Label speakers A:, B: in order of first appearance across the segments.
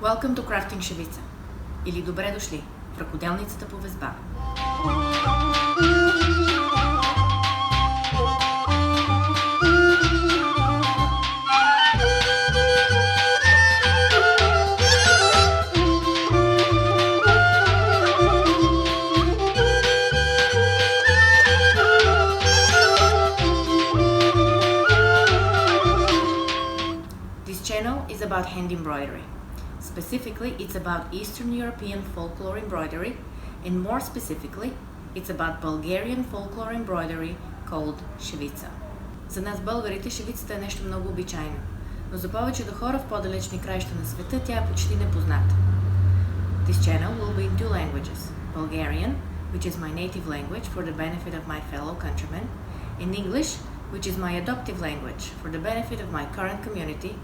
A: Welcome to Crafting Shevitsa, или добре дошли в ръкоделницата по везба. This channel is about hand embroidery. Specifically, it's about Eastern European folklore embroidery, and more specifically, it's about Bulgarian folklore embroidery called Shevitsa. За нас българите шевицата е нещо много обичайно, но за повечето хора в по-далечни краища на света тя е почти непозната. This channel will be in two languages: Bulgarian, which is my native language for the benefit of my fellow countrymen, and English, which is my adoptive language for the benefit of my current community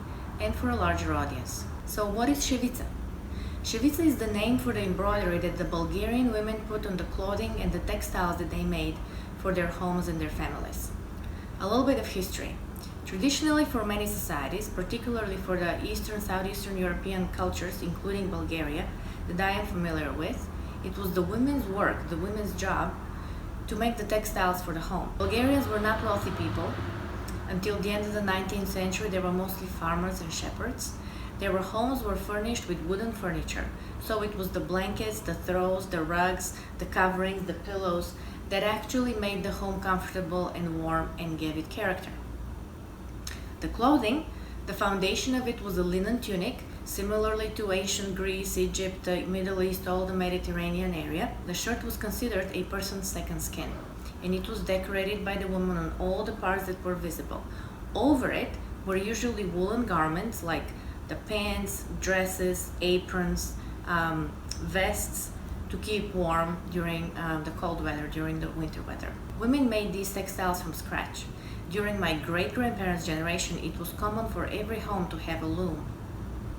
A: and for a larger audience. So what is Shevitsa? Shevitsa is the name for the embroidery that the Bulgarian women put on the clothing and the textiles that they made for their homes and their families. A little bit of history. Traditionally, for many societies, particularly for the Eastern, Southeastern European cultures, including Bulgaria, that I am familiar with, it was the women's work, the women's job, to make the textiles for the home. Bulgarians were not wealthy people. Until the end of the 19th century, they were mostly farmers and shepherds. Their homes were furnished with wooden furniture, so it was the blankets, the throws, the rugs, the coverings, the pillows that actually made the home comfortable and warm and gave it character. The clothing, the foundation of it was a linen tunic, similarly to ancient Greece, Egypt, the Middle East, all the Mediterranean area. The shirt was considered a person's second skin, and it was decorated by the woman on all the parts that were visible. Over it were usually woolen garments like the pants, dresses, aprons, vests to keep warm during the cold weather, during the winter weather. Women made these textiles from scratch. During my great-grandparents' generation, it was common for every home to have a loom.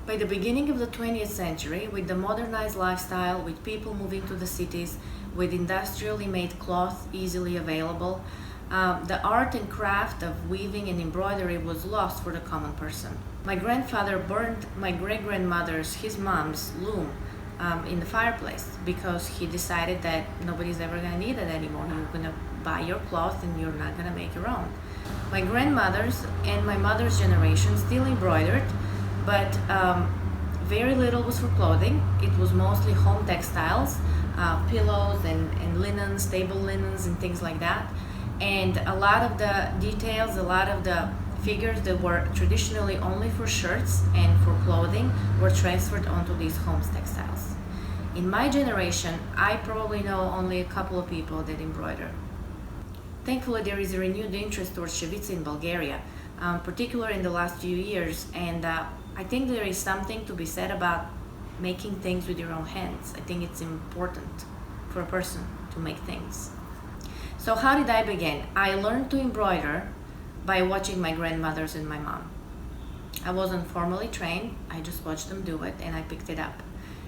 A: By the beginning of the 20th century, with the modernized lifestyle, with people moving to the cities, with industrially made cloth easily available, the art and craft of weaving and embroidery was lost for the common person. My grandfather burned my great-grandmother's, his mom's, loom in the fireplace because he decided that nobody's ever going to need it anymore. You're going to buy your cloth and you're not going to make your own. My grandmother's and my mother's generation still embroidered, but very little was for clothing. It was mostly home textiles, pillows and linens, table linens and things like that. And a lot of the details, a lot of the figures that were traditionally only for shirts and for clothing were transferred onto these home textiles. In my generation, I probably know only a couple of people that embroider. Thankfully, there is a renewed interest towards Shevitsa in Bulgaria, particularly in the last few years, and I think there is something to be said about making things with your own hands. I think it's important for a person to make things. So how did I begin? I learned to embroider by watching my grandmothers and my mom. I wasn't formally trained, I just watched them do it and I picked it up.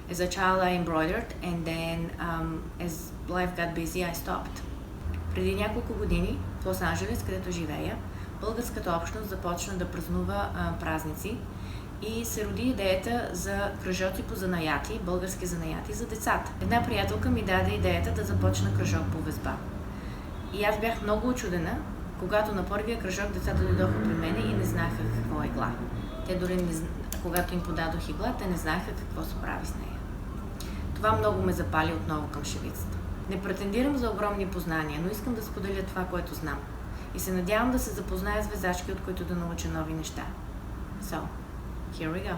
A: As a child I embroidered and then as life got busy I stopped. Преди няколко години в Лос Анджелес, където живея, българската общност започна да празнува празници и се роди идеята за кръжоци по занаяти, български занаяти за децата. Една приятелка ми даде идеята да започна кръжок по везба. И аз бях много учудена, когато на първия кръжок децата дойдоха при мене и не знаеха какво е игла. Те дори когато им подадох игла, те не знаеха какво се прави с нея. Това много ме запали отново към шевицата. Не претендирам за огромни познания, но искам да споделя това, което знам. И се надявам да се запозная с везачки, от които да науча нови неща. So, here we go.